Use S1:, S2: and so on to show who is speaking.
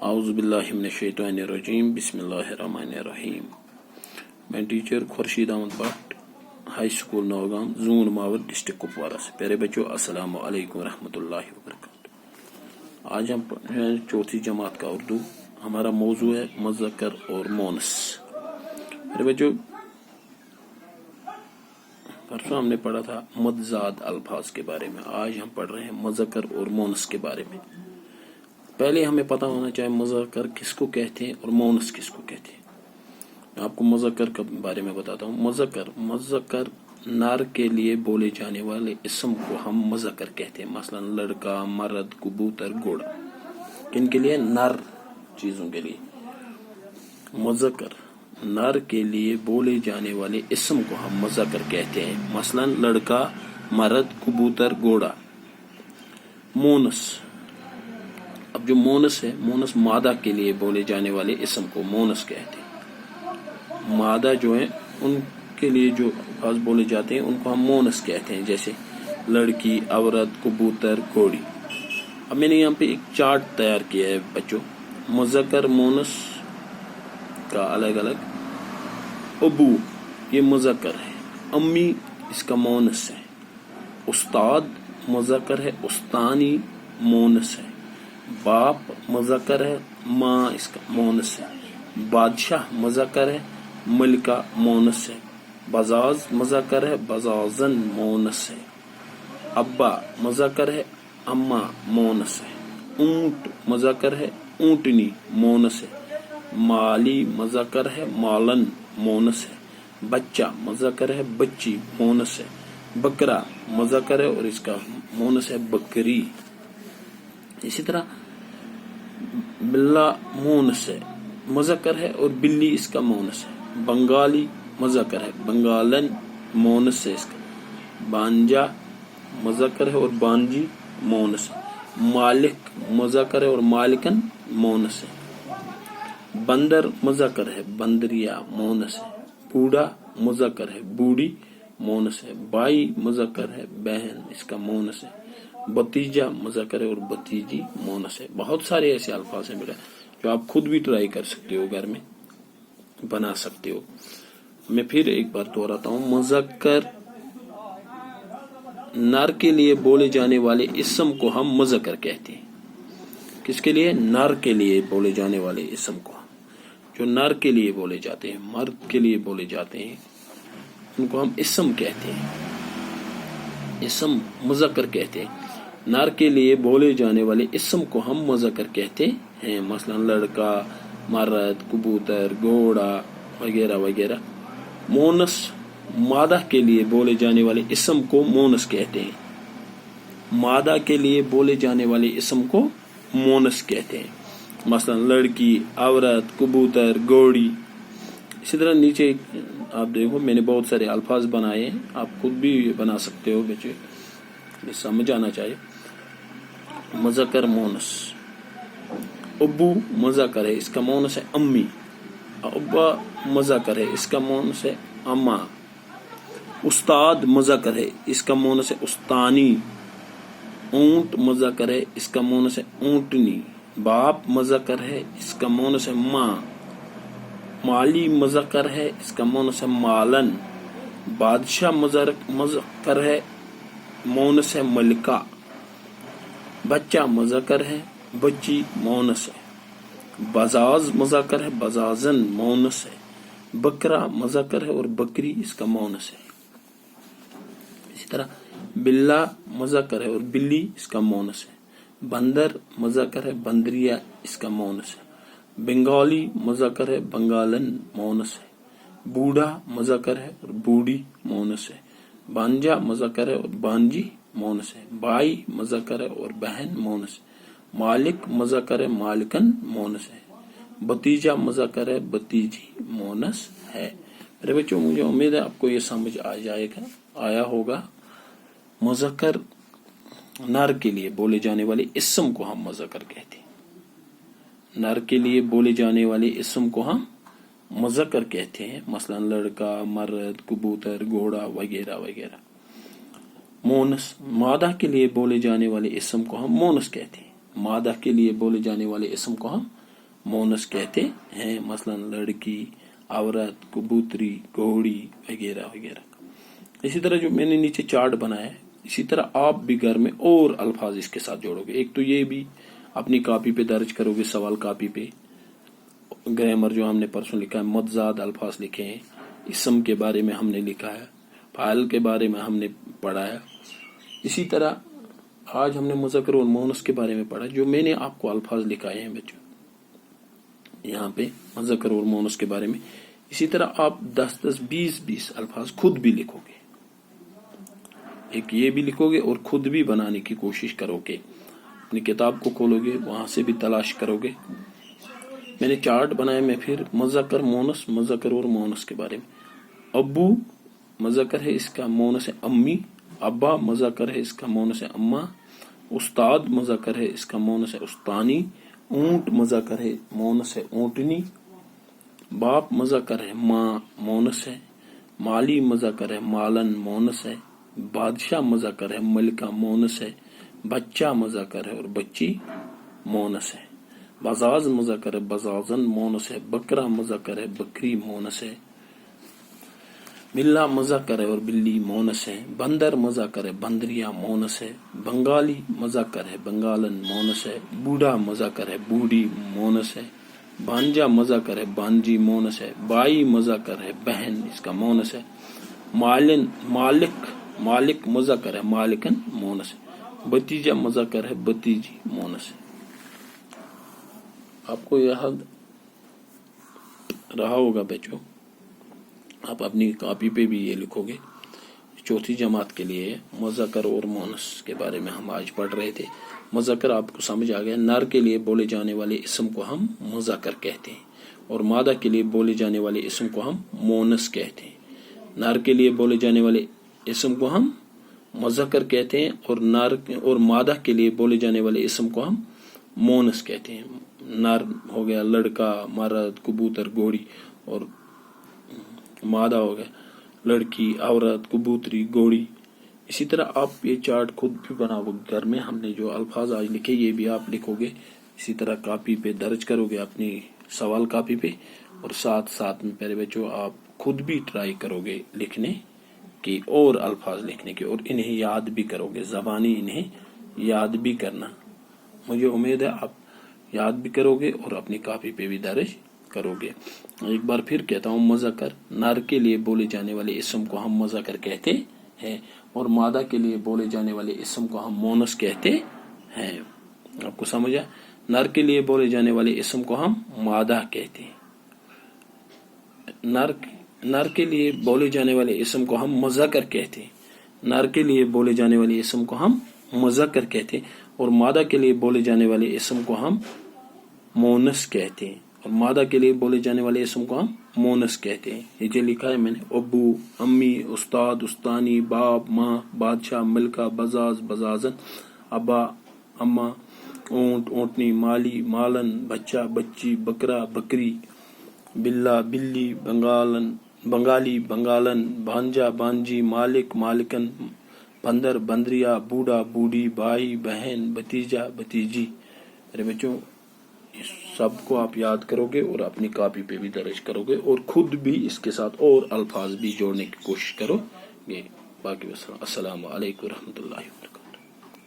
S1: اعوذ باللہ من الشیطان الرجیم بسم اللہ الرحمن الرحیم. میں teacher Khurshid Ahmad Bhat high school Nowgam zone Mawar district Kupwara سے. پیارے بچوں السلام علیکم ورحمۃ اللہ وبرکاتہ. آج ہم پڑھیں چوتھی جماعت کا اردو. ہمارا موضوع ہے مذکر اور مونس. پیارے بچوں پرسوں ہم نے پڑھا تھا متضاد الفاظ کے بارے میں. آج ہم پڑھ رہے ہیں مذکر اور مونس کے بارے میں. پہلے ہمیں پتہ ہونا چاہیے مذکر کس کو کہتے ہیں اور مونس کس کو کہتے ہیں. میں آپ کو مذکر کے بارے میں بتاتا ہوں. مذکر نر کے لیے بولے جانے والے اسم کو ہم مذکر کہتے ہیں. مثلا لڑکا، مرد، کبوتر، گھوڑا. کن کے لیے؟ نر چیزوں کے لیے. مذکر نر کے لیے بولے جانے والے اسم کو ہم مذکر کہتے ہیں. مثلا لڑکا، مرد، کبوتر، گھوڑا. مونس، اب جو مونس ہے، مونس مادہ کے لیے بولے جانے والے اسم کو مونس کہتے ہیں. مادہ جو ہیں ان کے لیے جو الفاظ بولے جاتے ہیں ان کو ہم مونس کہتے ہیں. جیسے لڑکی، عورت، کبوتر، گھوڑی. اب میں نے یہاں پہ ایک چارٹ تیار کیا ہے بچوں. مذکر مونس کا الگ الگ. ابو یہ مذکر ہے، امی اس کا مونس ہے. استاد مذکر ہے، استانی مونس ہے. باپ مذکر ہے، ماں اس کا مونس ہے. بادشاہ مذکر ہے، ملکہ مونس ہے. بزاز مذکر ہے، بزازن مونس ہے. ابا مذکر ہے، اما مونس ہے. اونٹ مذکر ہے، اونٹنی مونس ہے. مالی مذکر ہے، مالن مونس ہے. بچہ مذکر ہے، بچی مونس ہے. بکرا مذکر ہے اور اس کا مونس ہے بکری. اسی طرح بلا مونس ہے، مذکر ہے اور بلی اس کا مونس ہے. بنگالی مذکر ہے، بنگالن مونس ہے اس کا. بانجا مذکر ہے اور بانجی مونس ہے. مالک مذکر ہے اور مالکن مونس ہے. بندر مذکر ہے، بندریا مونس ہے. بوڑھا مذکر ہے، بوڑھی مونس ہے. بائی مذکر ہے، بہن اس کا مونس ہے. بتیجا مذکر ہے اور بتیجی مونس ہے. بہت سارے ایسے الفاظ ہیں بیٹا جو آپ خود بھی ٹرائی کر سکتے ہو، گھر میں بنا سکتے ہو. میں پھر ایک بار دہراتا ہوں. مذکر نر کے لیے بولے جانے والے اسم کو ہم مذکر کہتے ہیں. کس کے لیے؟ نر کے لیے بولے جانے والے اسم کو. جو نر کے لیے بولے جاتے ہیں، مرد کے لیے بولے جاتے ہیں، ان کو ہم اسم کہتے ہیں. اسم مذکر کہتے ہیں. نر کے لیے بولے جانے والے اسم کو ہم مذکر کہتے ہیں. مثلا لڑکا، مرد، کبوتر، گھوڑا وغیرہ وغیرہ. مونس مادہ کے لیے بولے جانے والے اسم کو مونس کہتے ہیں. مادہ کے لیے بولے جانے والے اسم کو مونس کہتے ہیں. مثلا لڑکی، عورت، کبوتر، گھوڑی. اسی طرح نیچے آپ دیکھو میں نے بہت سارے الفاظ بنائے ہیں، آپ خود بھی بنا سکتے ہو بچے، سمجھ آنا چاہیے. مذکر مونس. ابو مذکر ہے، اس کا مونس ہے امی. ابا مذکر ہے، اس کا مونس ہے اما. استاد مذکر ہے، اس کا مونس ہے استانی. اونٹ مذکر ہے، اس کا مونس ہے اونٹنی. باپ مذکر ہے، اس کا مونس ہے ماں. مالی مذکر ہے، اس کا مونس ہے مالن. بادشاہ مذکر ہے، مونس ہے ملکہ. بچہ مذکر ہے، بچی مونس ہے. بزاز مذکر ہے، بزازن مونس ہے. بکرا مذکر ہے اور بکری اس کا مونس ہے. اسی طرح بلا مذکر ہے اور بلی اس کا مونس ہے. بندر مذکر ہے، بندریا اس کا مونس ہے. بنگالی مذکر ہے، بنگالن مونس ہے. بوڑھا مذکر ہے اور بوڑھی مونس ہے. بانجا مذکر ہے اور بانجی مونس ہے. بائی مذکر ہے اور بہن مونس ہے. مالک مذکر ہے، مالکن مونس ہے. بتیجا مذکر ہے، بتیجی مونس ہے. میرے بچوں مجھے امید ہے آپ کو یہ سمجھ آیا ہوگا. مذکر نر کے لیے بولے جانے والے اسم کو ہم مذکر کہتے ہیں. نر کے لیے بولے جانے والے اسم کو ہم مذکر کہتے ہیں. مثلا لڑکا، مرد، کبوتر، گھوڑا وغیرہ وغیرہ. مونس مادہ کے لیے بولے جانے والے اسم کو ہم مونس کہتے ہیں. مادہ کے لیے بولے جانے والے اسم کو ہم मोनस कहते हैं, मसलन लड़की, औरत, कबूतरी, घोड़ी वगैरह वगैरह। इसी तरह जो मैंने नीचे चार्ट बनाया है, इसी तरह आप भी घर में और अल्फाज इसके साथ जोड़ोगे। एक तो ये भी अपनी कॉपी पे दर्ज करोगे, सवाल कॉपी पे ग्रामर जो हमने परसों लिखा है, मदजाद अल्फाज लिखे हैं, इसम के बारे में हमने लिखा है, फाइल के बारे में हमने पढ़ा है। इसी तरह आज हमने मुज़क्कर और मुअन्नस के बारे में पढ़ा, जो मैंने आपको अल्फाज लिखाए हैं बच्चों यहाँ पे मुज़क्कर और मुअन्नस के बारे में। इसी तरह आप 10-10, 20-20 अल्फाज खुद भी लिखोगे, एक ये भी लिखोगे और खुद भी बनाने की कोशिश करोगे। अपनी किताब को खोलोगे, वहां से भी तलाश करोगे। मैंने चार्ट बनाया, मैं फिर मुज़क्कर मुअन्नस, मुज़क्कर और मुअन्नस के बारे में। अब्बू मुज़क्कर है, इसका मुअन्नस है अम्मी। अब्बा मुज़क्कर है, इसका मुअन्नस है अम्मा। उस्ताद मुज़क्कर है, इसका मुअन्नस है उस्तानी। ऊंट मुज़क्कर है, मुअन्नस है ऊंटनी। बाप मुज़क्कर है, माँ मुअन्नस है। माली मुज़क्कर है, मालन मुअन्नस है। बादशाह मुज़क्कर है, मलिका मुअन्नस है। बच्चा मुज़क्कर है और बच्ची मुअन्नस है। बजाज मुज़क्कर है, बजाजन मुअन्नस है। बकरा मुज़क्कर है, बकरी मुअन्नस है। बिल्ला मुज़क्कर है और बिल्ली मुअन्नस है। बंदर मुज़क्कर है, बंदरिया मुअन्नस है। बंगाली मुज़क्कर है, बंगालन मुअन्नस है। बूढ़ा मुज़क्कर है, बूढ़ी मुअन्नस है। भांजा मुज़क्कर है, भांजी मुअन्नस है। बाई मुज़क्कर है, बहन इसका मुअन्नस है। मालिक मुज़क्कर है, मालिकन मुअन्नस है। भतीजा मुज़क्कर है, भतीजी मुअन्नस है। आपको याद रहा होगा बच्चों, आप अपनी कॉपी पे भी ये लिखोगे। चौथी जमात के लिए मुज़क्कर और मुअन्नस के बारे में हम आज पढ़ रहे थे। मुज़क्कर आपको समझ आ गया, नर के लिए बोले जाने वाले इसम को हम मुज़क्कर कहते हैं और मादा के लिए बोले जाने वाले इसम को हम मुअन्नस कहते हैं। नर के लिए बोले जाने वाले इसम को हम मुज़क्कर कहते हैं और मादा के लिए बोले जाने वाले इसम को हम मुअन्नस कहते हैं। नर हो गया लड़का, मर्द, कबूतर, घोड़ी, और मादा हो गया लड़की, औरत, कबूतरी, घोड़ी। इसी तरह आप ये चार्ट खुद भी बनाओगे घर में। हमने जो अल्फाज आज लिखे ये भी आप लिखोगे, इसी तरह कॉपी पे दर्ज करोगे अपनी सवाल कॉपी पे, और साथ साथ में प्यारे बच्चों आप खुद भी ट्राई करोगे लिखने की और अल्फाज लिखने की, और इन्हें याद भी करोगे, ज़बानी इन्हें याद भी करना। मुझे उम्मीद है आप याद भी करोगे और अपनी कॉपी पे भी दर्ज करोगे। एक बार फिर कहता हूँ, मुज़क्कर नर के लिए बोले जाने वाले इसम को हम मुज़क्कर कहते हैं और मादा के लिए बोले जाने वाले इसम को हम मुअन्नस कहते हैं। आपको समझ आया? नर के लिए बोले जाने वाले इसम को हम मादा कहते हैं। नर के लिए बोले जाने वाले इसम को हम मुज़क्कर कहते हैं। नर के लिए बोले जाने वाले इसम को हम मुज़क्कर कहते हैं और मादा के लिए बोले जाने वाले इसम को हम मुअन्नस कहते हैं, और मादा के लिए बोले जाने वाले इसम को हम मुअन्नस कहते हैं। ये जो लिखा है मैंने, अब्बू, अम्मी, उस्ताद, उस्तानी, बाप, माँ, बादशाह, मलका, बजाज, बजाजन, अब्बा, अम्मा, ऊंट, ऊंटनी, माली, मालन, बच्चा, बच्ची, बकरा, बकरी, बिल्ला, बिल्ली, बंगाली, बंगालन, भांजा, भांजी, मालिक, मालिकन, बंदर, बंदरिया, बूढ़ा, बूढ़ी, भाई, बहन, भतीजा, भतीजी। मेरे बच्चों इस सब को आप याद करोगे और अपनी कॉपी पे भी दर्ज करोगे और खुद भी इसके साथ और अल्फाज भी जोड़ने की कोशिश करोगे। बाकी अस्सलाम वालेकुम रहमतुल्लाहि।